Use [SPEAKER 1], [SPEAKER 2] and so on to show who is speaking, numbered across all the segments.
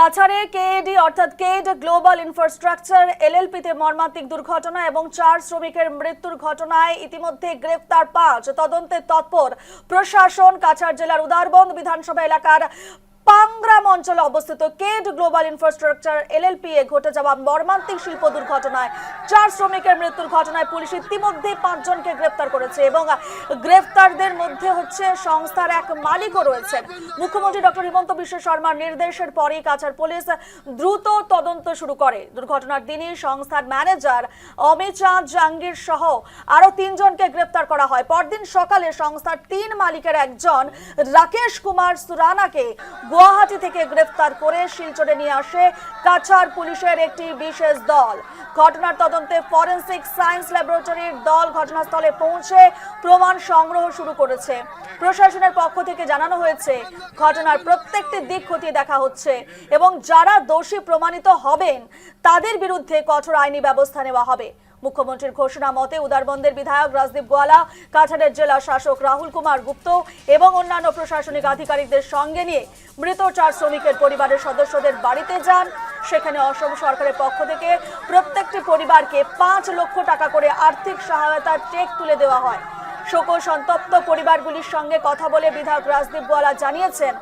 [SPEAKER 1] কাছাড়ে কেএডি অর্থাৎ কেড global infrastructure এলএলপিতে মর্মান্তিক দুর্ঘটনা এবং 4 শ্রমিকের মৃত্যুর ঘটনায় ইতিমধ্যে গ্রেফতার 5 তদন্তে তৎপর প্রশাসন। কাছাড় জেলার উদারবন্দ বিধানসভা এলাকার পাংগ্রাম অঞ্চলে অবস্থিত কেড গ্লোবাল ইনফ্রাস্ট্রাকচার এলএলপি এ ঘটে যাওয়া মর্মান্তিক শিল্প দুর্ঘটনায় 4 শ্রমিকের মৃত্যুর ঘটনায় পুলিশ ইতিমধ্যে 5 জনকে গ্রেফতার করেছে এবং গ্রেফতারদের মধ্যে হচ্ছে সংস্থার এক মালিকও রয়েছেন। মুখ্যমন্ত্রী ডক্টর হিমন্ত বিশ্ব শর্মার নির্দেশের পরেই কাছাড় পুলিশ দ্রুত তদন্ত শুরু করে। দুর্ঘটনার দিনই সংস্থার ম্যানেজার অমিত জাহাঙ্গীর সহ আরো 3 জনকে গ্রেফতার করা হয়। পরদিন সকালে সংস্থার 3 মালিকের একজন রাকেশ কুমার সুরানাকে গুয়াহাটি থেকে গ্রেফতার করে শিলচরে নিয়ে আসে কাছাড় পুলিশের একটি বিশেষ দল। ঘটনার তদন্তে ফরেনসিক সায়েন্স ল্যাবরেটরির দল ঘটনাস্থলে পৌঁছে প্রমাণ সংগ্রহ শুরু করেছে। প্রশাসনের পক্ষ থেকে জানানো হয়েছে ঘটনার প্রত্যেকটি দিক খতিয়ে দেখা হচ্ছে এবং যারা দোষী প্রমাণিত হবেন তাদের বিরুদ্ধে কঠোর আইনি ব্যবস্থা নেওয়া হবে। মুখ্যমন্ত্রীর ঘোষণা মতে উদারবন্দের বিধায়ক রাজদীপ গোয়ালা, কাছাড়ের জেলা শাসক রাহুল কুমার গুপ্ত এবং অন্যান্য প্রশাসনিক আধিকারিকদের সঙ্গে নিয়ে মৃত 4 শ্রমিকের পরিবারের সদস্যদের বাড়িতে যান। সেখানে অসম সরকারের পক্ষ থেকে প্রত্যেকটি পরিবারকে 5 লক্ষ টাকা করে আর্থিক সহায়তার চেক তুলে দেওয়া হয়। শোক সন্তপ্ত পরিবারগুলির সঙ্গে কথা বলে বিধায়ক রাজদীপ গোয়ালা জানিয়েছেন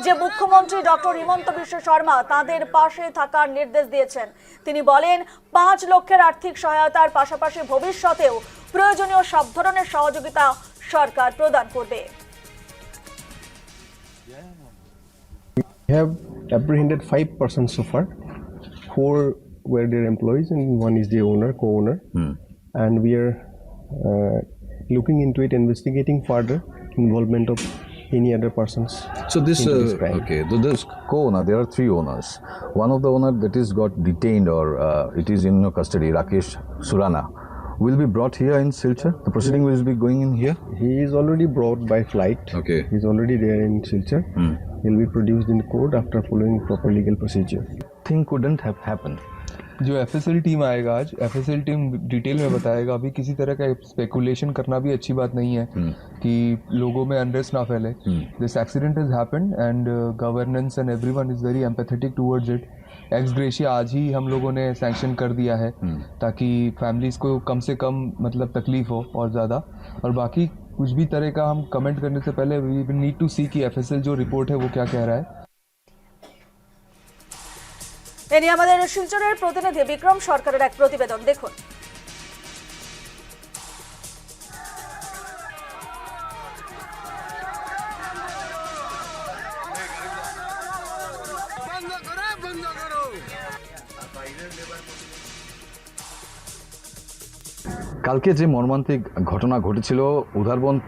[SPEAKER 1] যে মুখ্যমন্ত্রী ডক্টর হিমন্ত বিশ্ব শর্মা তাদের পাশে থাকার নির্দেশ দিয়েছেন। তিনি বলেন 5 লক্ষের আর্থিক সহায়তার পাশাপাশি ভবিষ্যতেও প্রয়োজনীয় সব ধরনের সহযোগিতা সরকার প্রদান করবে।
[SPEAKER 2] We have apprehended 5 persons so far. 4 were their employees and 1 is the co-owner. And we are looking into it, investigating further involvement of any other persons.
[SPEAKER 3] So this,
[SPEAKER 2] into this crime.
[SPEAKER 3] okay, so this co-owner, there are 3 owners. One of the owner that is got detained or it is in your custody, Rakesh Surana, will be brought here in Silchar. The proceeding will be going in here.
[SPEAKER 2] He is already brought by flight.
[SPEAKER 3] Okay.
[SPEAKER 2] He is already there in Silchar. He will be produced in court after following proper legal procedure.
[SPEAKER 3] Thing couldn't have happened.
[SPEAKER 4] जो FSL team आएगा आज, FSL team detail में बताएगा। अभी किसी तरह का speculation करना भी अच्छी बात नहीं है कि लोगों में अनरेस्ट ना फैले। This accident has happened and governance and everyone is very empathetic towards it. X gratia आज ही हम लोगों ने सैंक्शन कर दिया है ताकि फैमिलीज को कम से कम मतलब तकलीफ हो और ज़्यादा। और बाकी कुछ भी तरह का हम कमेंट करने से पहले वी नीड टू सी कि एफएसएल जो रिपोर्ट है वो क्या कह रहा है।
[SPEAKER 1] এ নিয়ে আমাদের শিলচরের প্রতিনিধি বিক্রম সরকারের এক প্রতিবেদন দেখুন।
[SPEAKER 3] কালকে যে মর্মান্তিক ঘটনা ঘটেছিল উদারবন্দ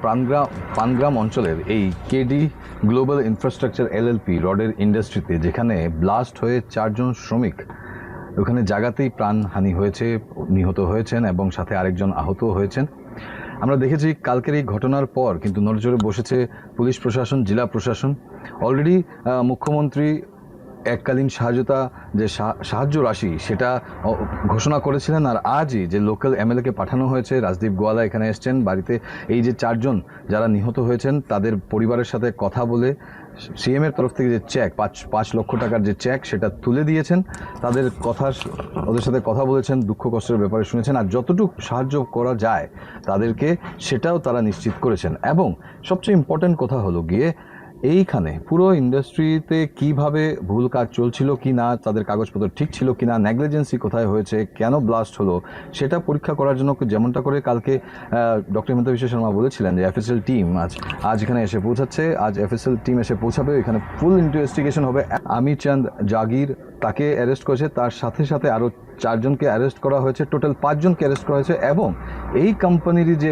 [SPEAKER 3] পানগ্রাম অঞ্চলের এই কেডি গ্লোবাল ইনফ্রাস্ট্রাকচার এলএলপি রডের ইন্ডাস্ট্রিতে, যেখানে ব্লাস্ট হয়ে 4 জন শ্রমিক ওখানে জায়গাতেই প্রাণহানি হয়েছে, নিহত হয়েছেন এবং সাথে আরেকজন আহত হয়েছেন। আমরা দেখেছি কালকের এই ঘটনার পর কিন্তু নড়েচড়ে বসেছে পুলিশ প্রশাসন, জেলা প্রশাসন। অলরেডি মুখ্যমন্ত্রী এককালীন সাহায্য রাশি সেটা ঘোষণা করেছিলেন। আর আজই যে লোকাল এমএলএকে পাঠানো হয়েছে, রাজদীপ গোয়ালা এখানে এসছেন বাড়িতে। এই যে 4 জন যারা নিহত হয়েছেন তাদের পরিবারের সাথে কথা বলে সিএমের তরফ থেকে যে চেক 5 লক্ষ টাকার যে চেক সেটা তুলে দিয়েছেন। ওদের সাথে কথা বলেছেন, দুঃখ কষ্টের ব্যাপারে শুনেছেন, আর যতটুকু সাহায্য করা যায় তাদেরকে সেটাও তারা নিশ্চিত করেছেন। এবং সবচেয়ে ইম্পর্টেন্ট কথা হলো গিয়ে এইখানে পুরো ইন্ডাস্ট্রিতে কিভাবে ভুল কাজ চলছিল কি না, তাদের কাগজপত্র ঠিক ছিল কি না, নেগলিজেন্সি কোথায় হয়েছে, কেন ব্লাস্ট হলো সেটা পরীক্ষা করার জন্য যেমনটা করে কালকে ডক্টর হিমন্ত বিশ্ব শর্মা বলেছিলেন যে এফএসএল টিম আজ এখানে এসে পৌঁছাচ্ছে। আজ এফএসএল টিম এসে পৌঁছাবে, এখানে ফুল ইনভেস্টিগেশন হবে। অমিত জাহাঙ্গীর তাকে অ্যারেস্ট করেছে, তার সাথে সাথে আরও 4 জনকে অ্যারেস্ট করা হয়েছে, টোটাল 5 জনকে অ্যারেস্ট করা হয়েছে। এবং এই কোম্পানিরই যে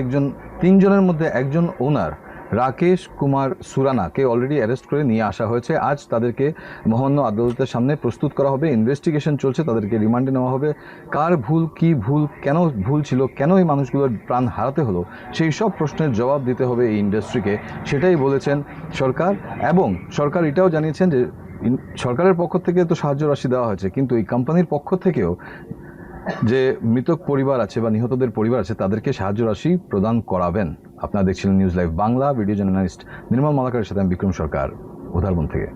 [SPEAKER 3] 3 জনের মধ্যে একজন ওনার রাকেশ কুমার সুরানাকে অলরেডি অ্যারেস্ট করে নিয়ে আসা হয়েছে। আজ তাদেরকে মহামান্য আদালতের সামনে প্রস্তুত করা হবে, ইনভেস্টিগেশন চলছে, তাদেরকে রিমান্ডে নেওয়া হবে। কার ভুল, কি ভুল, কেন ভুল ছিল, কেন এই মানুষগুলোর প্রাণ হারাতে হলো, সেই সব প্রশ্নের জবাব দিতে হবে এই ইন্ডাস্ট্রিকে, সেটাই বলেছেন সরকার। এবং সরকার এটাও জানিয়েছেন যে সরকারের পক্ষ থেকে তো সাহায্য রাশি দেওয়া হয়েছে, কিন্তু এই কোম্পানির পক্ষ থেকেও যে মৃতক পরিবার আছে বা নিহতদের পরিবার আছে তাদেরকে সাহায্য রাশি প্রদান করাবেন। আপনারা দেখছিলেন news live Bangla, video journalist Nirmal মালাকারের সাথে আমি বিক্রম সরকার, উদারবন্দ থেকে।